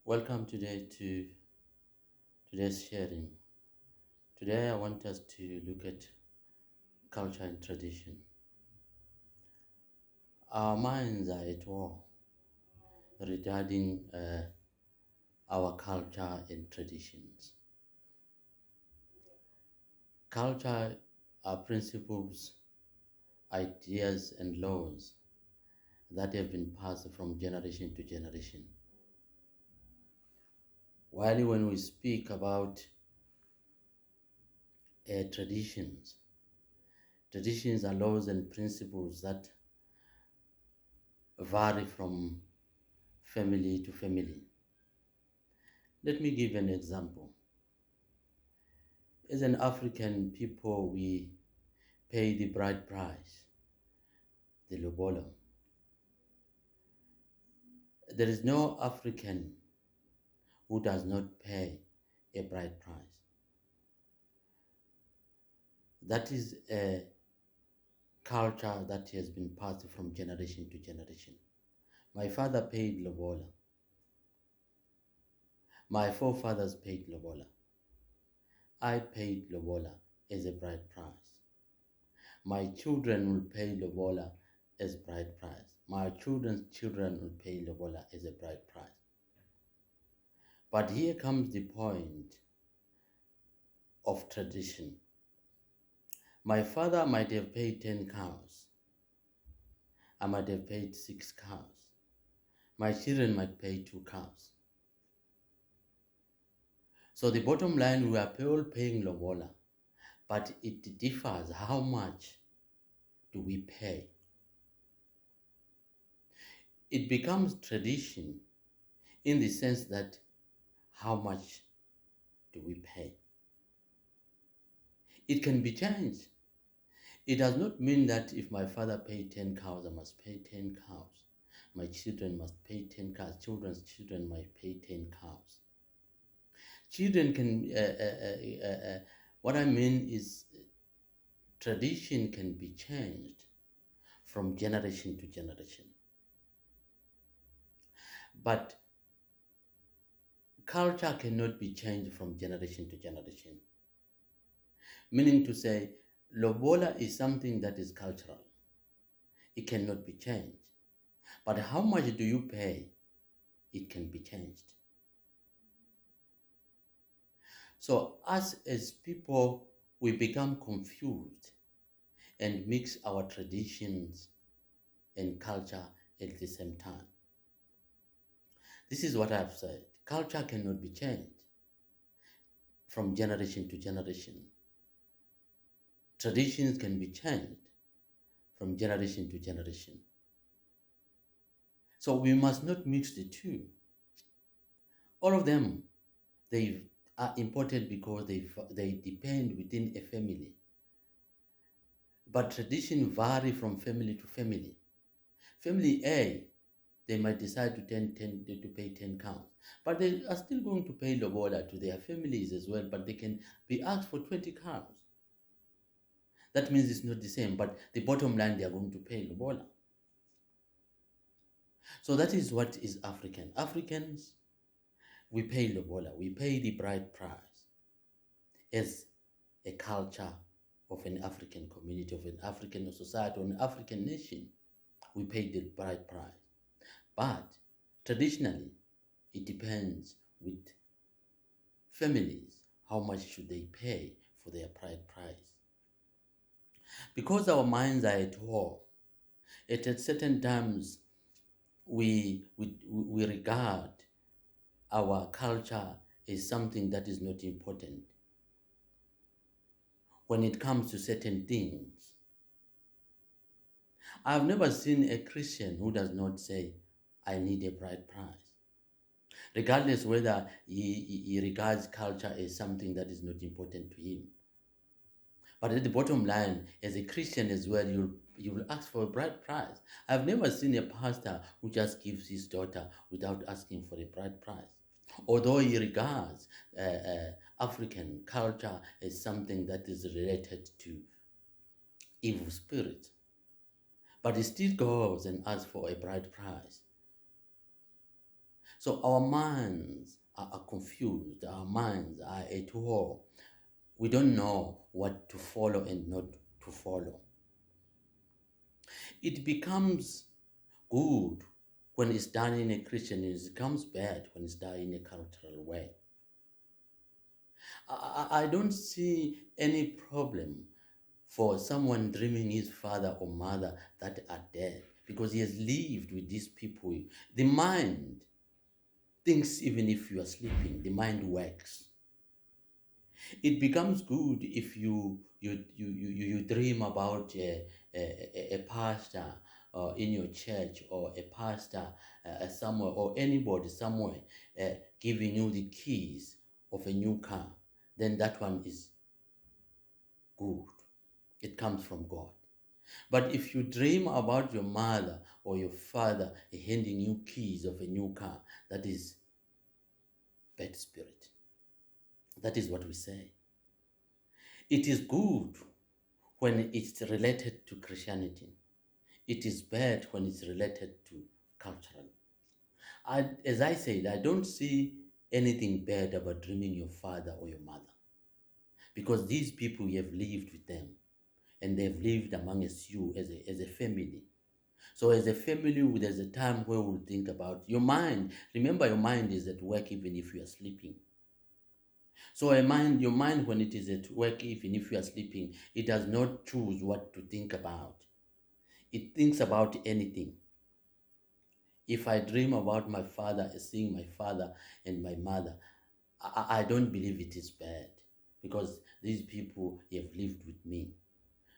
Welcome today to today's sharing. Today I want us to look at culture and tradition. Our minds are at war regarding our culture and traditions. Culture are principles, ideas, and laws that have been passed from generation to generation. While when we speak about traditions, traditions are laws and principles that vary from family to family. Let me give an example. As an African people, we pay the bride price, the lobola. There is no African who does not pay a bride price. That is a culture that has been passed from generation to generation. My father paid lobola. My forefathers paid lobola. I paid lobola as a bride price. My children will pay lobola as bride price. My children's children will pay lobola as a bride price. But here comes the point of tradition. My father might have paid 10 cows. I might have paid 6 cows. My children might pay 2 cows. So the bottom line, we are all paying lobola, but it differs how much do we pay. It becomes tradition in the sense that how much do we pay. It can be changed. It does not mean that if my father paid 10 cows, I must pay 10 cows. My children must pay 10 cows. Children's children might pay 10 cows. Children can, what I mean is tradition can be changed from generation to generation. But culture cannot be changed from generation to generation. Meaning to say, lobola is something that is cultural. It cannot be changed. But how much do you pay? It can be changed. So us as people, we become confused and mix our traditions and culture at the same time. This is what I've said. Culture cannot be changed from generation to generation. Traditions can be changed from generation to generation. So we must not mix the two. All of them, they are important because they depend within a family. But tradition vary from family to family. Family A, they might decide to pay 10 cows. But they are still going to pay lobola to their families as well, but they can be asked for 20 cows. That means it's not the same, but the bottom line, they are going to pay lobola. So that is what is African. Africans, we pay lobola, we pay the bride price as a culture of an African community, of an African society, or an African nation. We pay the bride price. But traditionally, it depends with families, how much should they pay for their bride price. Because our minds are at war, at certain times we regard our culture as something that is not important. When it comes to certain things, I've never seen a Christian who does not say, I need a bride price. Regardless whether he regards culture as something that is not important to him. But at the bottom line, as a Christian as well, you will ask for a bride price. I've never seen a pastor who just gives his daughter without asking for a bride price. Although he regards African culture as something that is related to evil spirits, but he still goes and asks for a bride price. So our minds are confused, our minds are at war. We don't know what to follow and not to follow. It becomes good when it's done in a Christian, it becomes bad when it's done in a cultural way. I don't see any problem for someone dreaming his father or mother that are dead because he has lived with these people. The mind thinks even if you are sleeping, the mind works. It becomes good if you dream about a pastor in your church, or a pastor somewhere, or anybody somewhere giving you the keys of a new car. Then that one is good. It comes from God. But if you dream about your mother or your father handing you keys of a new car, that is bad spirit. That is what we say. It is good when it's related to Christianity. It is bad when it's related to cultural. As I said, I don't see anything bad about dreaming your father or your mother, because these people, you have lived with them and they've lived amongst you as a family. So as a family, there's a time where we'll think about your mind. Remember, your mind is at work even if you are sleeping. So your mind, when it is at work, even if you are sleeping, it does not choose what to think about. It thinks about anything. If I dream about my father, seeing my father and my mother, I don't believe it is bad, because these people have lived with me.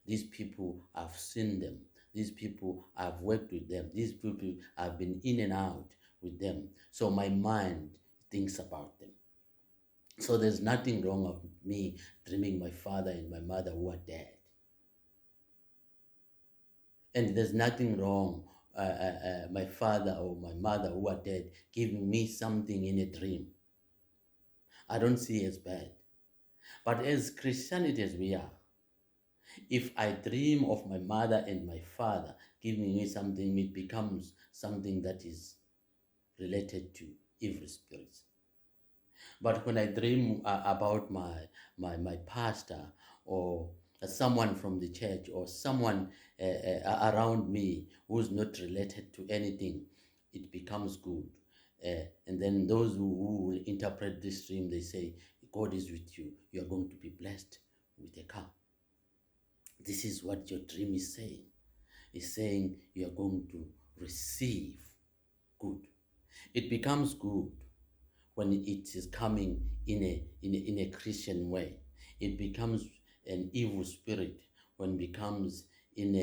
These people, I've seen them. These people, I've worked with them. These people, I've been in and out with them. So my mind thinks about them. So there's nothing wrong of me dreaming my father and my mother who are dead. And there's nothing wrong, my father or my mother who are dead giving me something in a dream. I don't see it as bad. But as Christianity as we are, if I dream of my mother and my father giving me something, it becomes something that is related to evil spirits. But when I dream about my pastor, or someone from the church, or someone around me who's not related to anything, it becomes good. And then those who will interpret this dream, they say, God is with you. You are going to be blessed with a car. This is what your dream is saying. It's saying you are going to receive good. It becomes good when it is coming in a Christian way. It becomes an evil spirit when it becomes in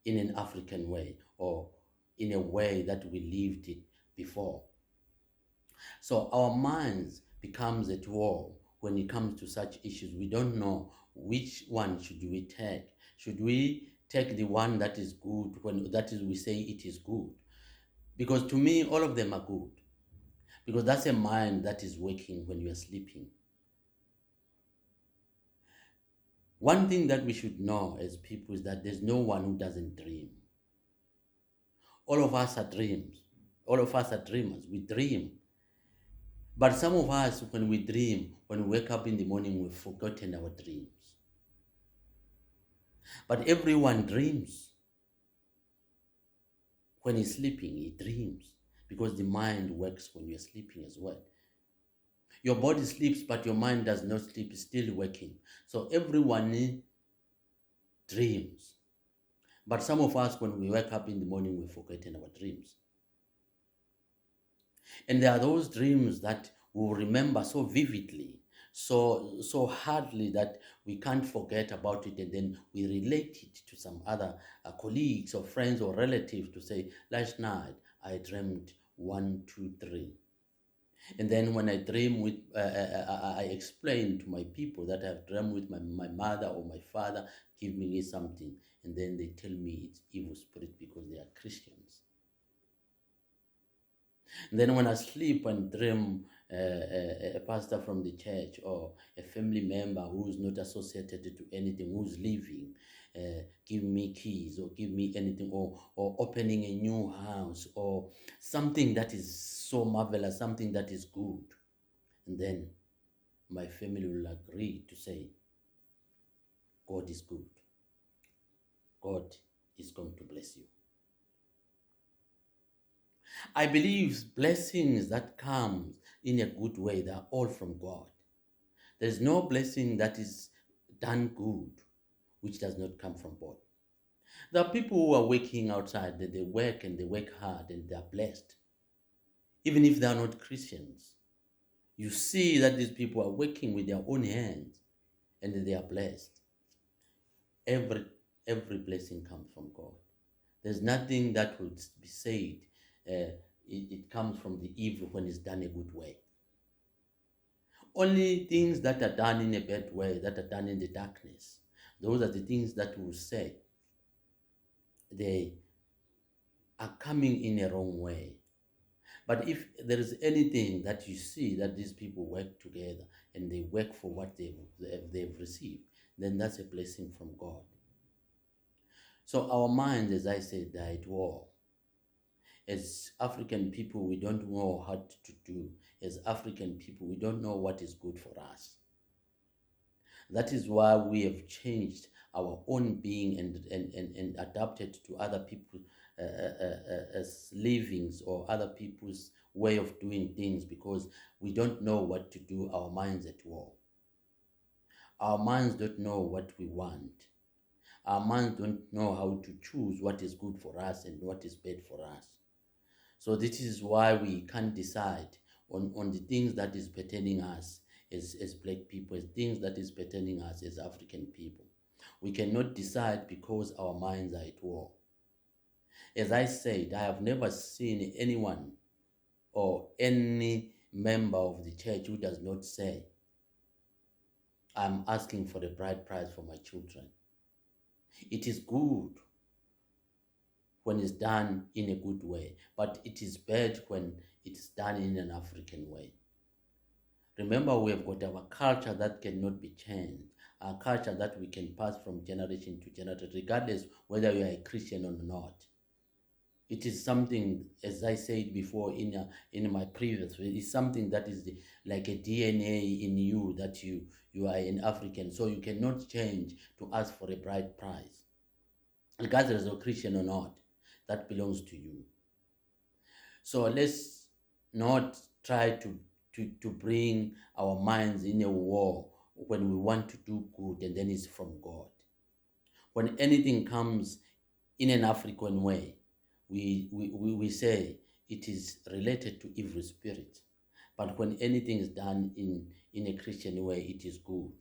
an African way, or in a way that we lived it before. So our minds becomes at war when it comes to such issues. We don't know which one should we take. Should we take the one that is good, when that is we say it is good? Because to me, all of them are good. Because that's a mind that is working when you are sleeping. One thing that we should know as people is that there's no one who doesn't dream. All of us are dreams. All of us are dreamers. We dream. But some of us, when we dream, when we wake up in the morning, we've forgotten our dreams. But everyone dreams. When he's sleeping, he dreams, because the mind works when you're sleeping as well. Your body sleeps, but your mind does not sleep, it's still working. So everyone dreams. But some of us, when we wake up in the morning, we've forgotten our dreams. And there are those dreams that we remember so vividly, so hardly, that we can't forget about it, and then we relate it to some other colleagues or friends or relatives to say, last night I dreamed 1, 2, 3. And then when I dream with, I explain to my people that I've dreamed with my mother or my father giving me something, and then they tell me it's evil spirit because they are Christians. And then when I sleep and dream a pastor from the church, or a family member who's not associated to anything, who's leaving, give me keys or give me anything, or opening a new house or something that is so marvelous, something that is good. And then my family will agree to say, God is good. God is going to bless you. I believe blessings that come in a good way, they are all from God. There's no blessing that is done good which does not come from God. There are people who are working outside, that they work and they work hard and they are blessed, even if they are not Christians. You see that these people are working with their own hands and they are blessed. Every blessing comes from God. There's nothing that would be said it comes from the evil when it's done a good way. Only things that are done in a bad way, that are done in the darkness, those are the things that will say they are coming in a wrong way. But if there is anything that you see that these people work together and they work for what they've received, then that's a blessing from God. So our minds, as I said, are at war. As African people, we don't know how to do. As African people, we don't know what is good for us. That is why we have changed our own being and adapted to other people as livings or other people's way of doing things, because we don't know what to do. Our minds at war. Our minds don't know what we want. Our minds don't know how to choose what is good for us and what is bad for us. So this is why we can't decide on the things that is pertaining us as black people, as things that is pertaining us as African people. We cannot decide because our minds are at war. As I said, I have never seen anyone or any member of the church who does not say, I'm asking for the bride price for my children. It is good when it's done in a good way, but it is bad when it's done in an African way. Remember, we have got our culture that cannot be changed, our culture that we can pass from generation to generation, regardless whether you are a Christian or not. It is something, as I said before in my previous video, it's something that is like a DNA in you, that you are an African, so you cannot change to ask for a bride price, regardless of Christian or not. That belongs to you. So let's not try to bring our minds in a war when we want to do good and then it's from God. When anything comes in an African way, we say it is related to evil spirits. But when anything is done in a Christian way, it is good.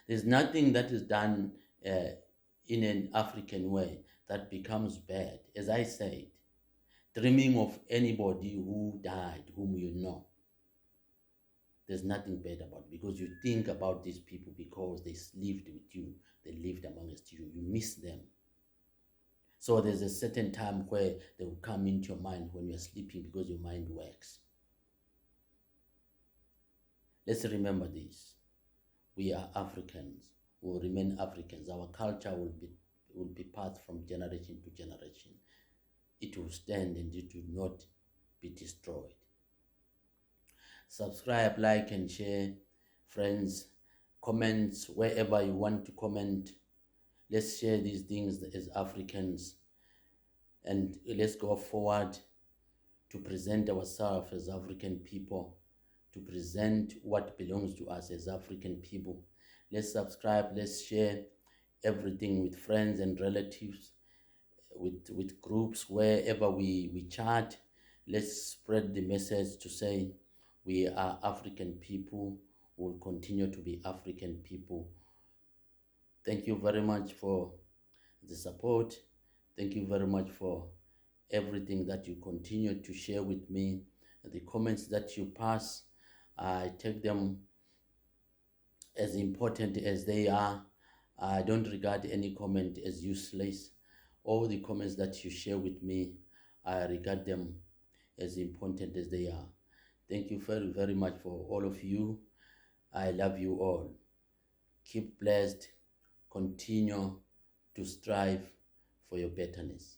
There's nothing that is done in an African way that becomes bad. As I said, dreaming of anybody who died, whom you know, there's nothing bad about it, because you think about these people because they lived with you, they lived amongst you, you miss them. So there's a certain time where they will come into your mind when you're sleeping, because your mind works. Let's remember this. We are Africans. We will remain Africans. Our culture will be passed from generation to generation. It will stand and it will not be destroyed. Subscribe, like, and share. Friends, comments wherever you want to comment. Let's share these things as Africans, and let's go forward to present ourselves as African people, to present what belongs to us as African people. Let's subscribe, let's share everything with friends and relatives, with groups, wherever we chat. Let's spread the message to say we are African people, will continue to be African people. Thank you very much for the support. Thank you very much for everything that you continue to share with me. The comments that you pass, I take them as important as they are. I don't regard any comment as useless. All the comments that you share with me, I regard them as important as they are. Thank you very, very much for all of you. I love you all. Keep blessed. continue to strive for your betterness.